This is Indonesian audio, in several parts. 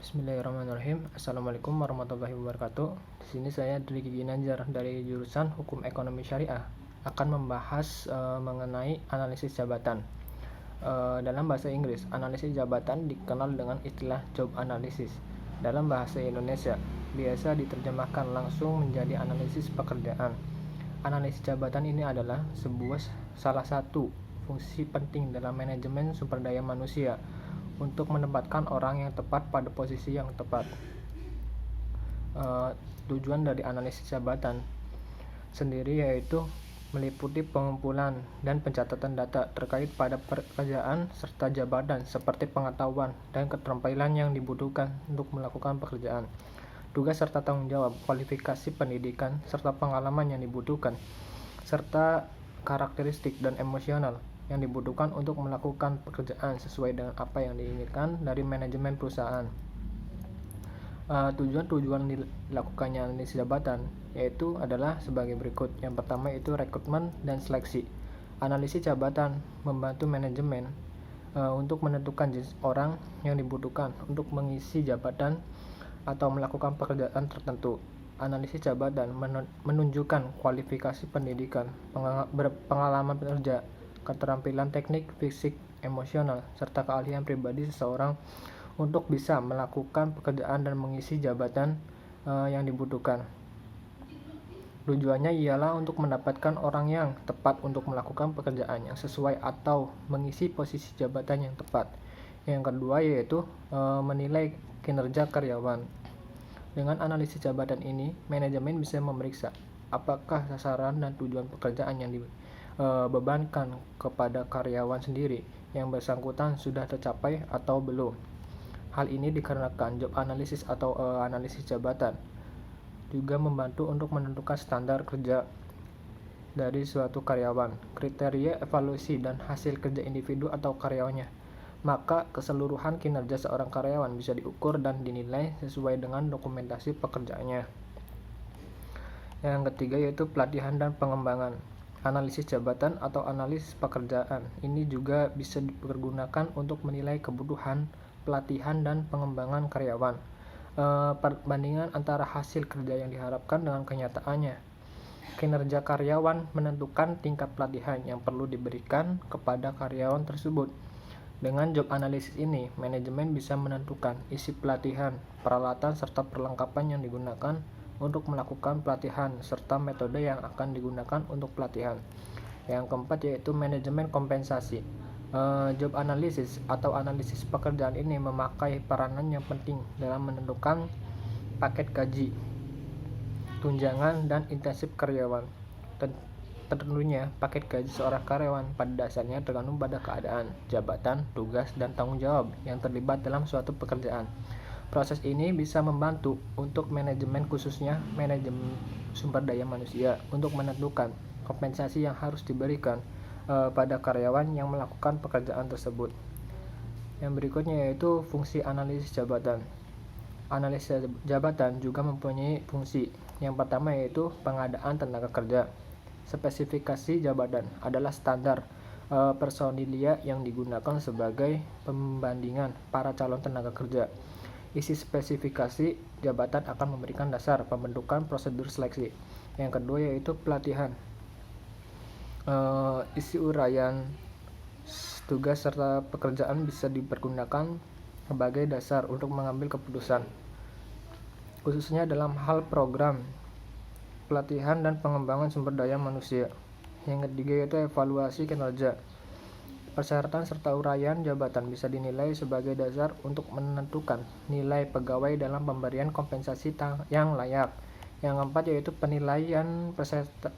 Bismillahirrahmanirrahim. Assalamualaikum warahmatullahi wabarakatuh. Di sini saya Dri Ginanjar dari jurusan Hukum Ekonomi Syariah akan membahas mengenai analisis jabatan. Dalam bahasa Inggris, analisis jabatan dikenal dengan istilah job analysis. Dalam bahasa Indonesia, biasa diterjemahkan langsung menjadi analisis pekerjaan. Analisis jabatan ini adalah salah satu fungsi penting dalam manajemen sumber daya manusia untuk menempatkan orang yang tepat pada posisi yang tepat. Tujuan dari analisis jabatan sendiri yaitu meliputi pengumpulan dan pencatatan data terkait pada pekerjaan serta jabatan seperti pengetahuan dan keterampilan yang dibutuhkan untuk melakukan pekerjaan, tugas serta tanggung jawab, kualifikasi pendidikan serta pengalaman yang dibutuhkan, serta karakteristik dan emosional yang dibutuhkan untuk melakukan pekerjaan sesuai dengan apa yang diinginkan dari manajemen perusahaan. Tujuan dilakukannya analisis jabatan yaitu adalah sebagai berikut. Yang pertama yaitu rekrutmen dan seleksi. Analisis jabatan membantu manajemen untuk menentukan jenis orang yang dibutuhkan untuk mengisi jabatan atau melakukan pekerjaan tertentu. Analisis jabatan menunjukkan kualifikasi pendidikan, pengalaman kerja, keterampilan teknik, fisik, emosional, serta keahlian pribadi seseorang untuk bisa melakukan pekerjaan dan mengisi jabatan yang dibutuhkan. Tujuannya ialah untuk mendapatkan orang yang tepat untuk melakukan pekerjaan yang sesuai atau mengisi posisi jabatan yang tepat. Yang kedua yaitu menilai kinerja karyawan. Dengan analisis jabatan ini, manajemen bisa memeriksa apakah sasaran dan tujuan pekerjaan yang dibebankan kepada karyawan sendiri yang bersangkutan sudah tercapai atau belum. Hal ini dikarenakan job analysis atau analisis jabatan juga membantu untuk menentukan standar kerja dari suatu karyawan, kriteria evaluasi dan hasil kerja individu atau karyawannya. Maka keseluruhan kinerja seorang karyawan bisa diukur dan dinilai sesuai dengan dokumentasi pekerjaannya. Yang ketiga yaitu pelatihan dan pengembangan. Analisis jabatan atau analisis pekerjaan ini juga bisa dipergunakan untuk menilai kebutuhan pelatihan dan pengembangan karyawan. Perbandingan antara hasil kerja yang diharapkan dengan kenyataannya. Kinerja karyawan menentukan tingkat pelatihan yang perlu diberikan kepada karyawan tersebut. Dengan job analisis ini, manajemen bisa menentukan isi pelatihan, peralatan serta perlengkapan yang digunakan untuk melakukan pelatihan serta metode yang akan digunakan untuk pelatihan. Yang keempat yaitu manajemen kompensasi. Job analysis atau analisis pekerjaan ini memakai peranan yang penting dalam menentukan paket gaji, tunjangan dan intensif karyawan. Tentunya paket gaji seorang karyawan pada dasarnya tergantung pada keadaan, jabatan, tugas, dan tanggung jawab yang terlibat dalam suatu pekerjaan. Proses ini bisa membantu untuk manajemen, khususnya manajemen sumber daya manusia, untuk menentukan kompensasi yang harus diberikan pada karyawan yang melakukan pekerjaan tersebut. Yang berikutnya yaitu fungsi analisis jabatan. Analisis jabatan juga mempunyai fungsi. Yang pertama yaitu pengadaan tenaga kerja. Spesifikasi jabatan adalah standar personilia yang digunakan sebagai pembandingan para calon tenaga kerja. Isi spesifikasi jabatan akan memberikan dasar pembentukan prosedur seleksi. Yang kedua yaitu pelatihan. Isi uraian tugas serta pekerjaan bisa dipergunakan sebagai dasar untuk mengambil keputusan, khususnya dalam hal program pelatihan dan pengembangan sumber daya manusia. Yang ketiga yaitu evaluasi kinerja. Persyaratan serta uraian jabatan bisa dinilai sebagai dasar untuk menentukan nilai pegawai dalam pemberian kompensasi yang layak. Yang keempat yaitu penilaian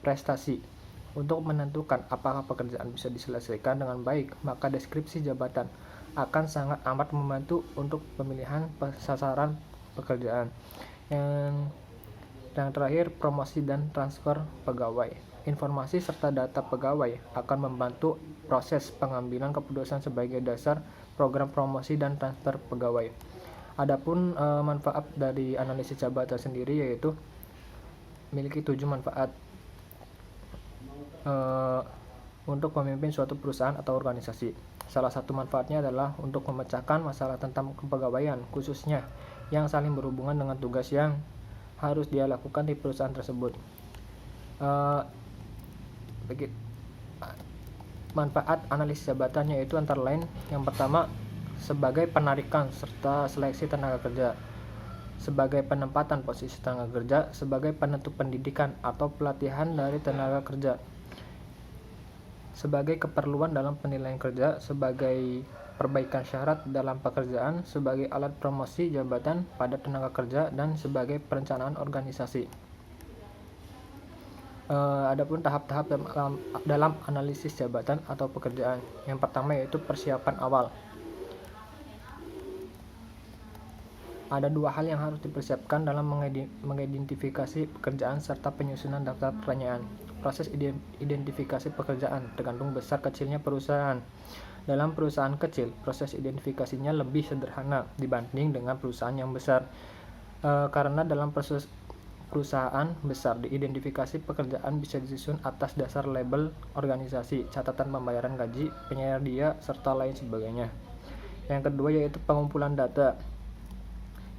prestasi. Untuk menentukan apakah pekerjaan bisa diselesaikan dengan baik, maka deskripsi jabatan akan sangat amat membantu untuk pemilihan sasaran pekerjaan. Yang terakhir, promosi dan transfer pegawai. Informasi serta data pegawai akan membantu proses pengambilan keputusan sebagai dasar program promosi dan transfer pegawai. Adapun manfaat dari analisis jabatan sendiri yaitu memiliki 7 manfaat untuk memimpin suatu perusahaan atau organisasi. Salah satu manfaatnya adalah untuk memecahkan masalah tentang kepegawaian, khususnya yang saling berhubungan dengan tugas yang harus dia lakukan di perusahaan tersebut. Manfaat analisis jabatan yaitu antara lain yang pertama sebagai penarikan serta seleksi tenaga kerja, sebagai penempatan posisi tenaga kerja, sebagai penentu pendidikan atau pelatihan dari tenaga kerja, sebagai keperluan dalam penilaian kerja, sebagai perbaikan syarat dalam pekerjaan, sebagai alat promosi jabatan pada tenaga kerja, dan sebagai perencanaan organisasi. Adapun tahap-tahap dalam analisis jabatan atau pekerjaan. Yang pertama yaitu persiapan awal. Ada dua hal yang harus dipersiapkan dalam mengidentifikasi pekerjaan serta penyusunan daftar pertanyaan. Proses identifikasi pekerjaan tergantung besar kecilnya perusahaan. Dalam perusahaan kecil, proses identifikasinya lebih sederhana dibanding dengan perusahaan yang besar. Karena dalam proses perusahaan besar, diidentifikasi pekerjaan bisa disusun atas dasar label organisasi, catatan pembayaran gaji, penyedia, serta lain sebagainya. Yang kedua yaitu pengumpulan data.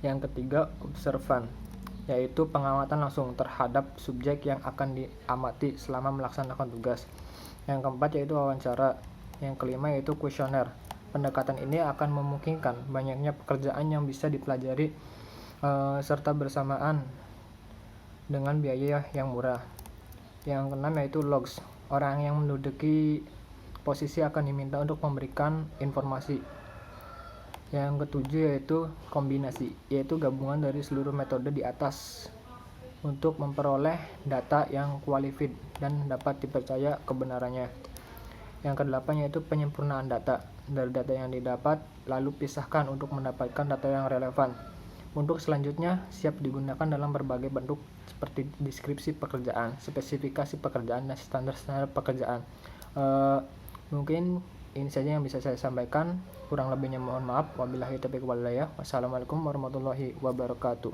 Yang ketiga, observan, yaitu pengamatan langsung terhadap subjek yang akan diamati selama melaksanakan tugas. Yang keempat yaitu wawancara. Yang kelima yaitu kuesioner. Pendekatan ini akan memungkinkan banyaknya pekerjaan yang bisa dipelajari serta bersamaan dengan biaya yang murah. Yang keenam yaitu logs. Orang yang menduduki posisi akan diminta untuk memberikan informasi. Yang ketujuh yaitu kombinasi, yaitu gabungan dari seluruh metode di atas untuk memperoleh data yang qualified dan dapat dipercaya kebenarannya. Yang kedelapan yaitu penyempurnaan data. Dari data yang didapat, lalu pisahkan untuk mendapatkan data yang relevan. Untuk selanjutnya, siap digunakan dalam berbagai bentuk seperti deskripsi pekerjaan, spesifikasi pekerjaan, dan standar-standar pekerjaan. Mungkin ini saja yang bisa saya sampaikan. Kurang lebihnya mohon maaf. Wabillahi taufiq wal hidayah. Wassalamualaikum warahmatullahi wabarakatuh.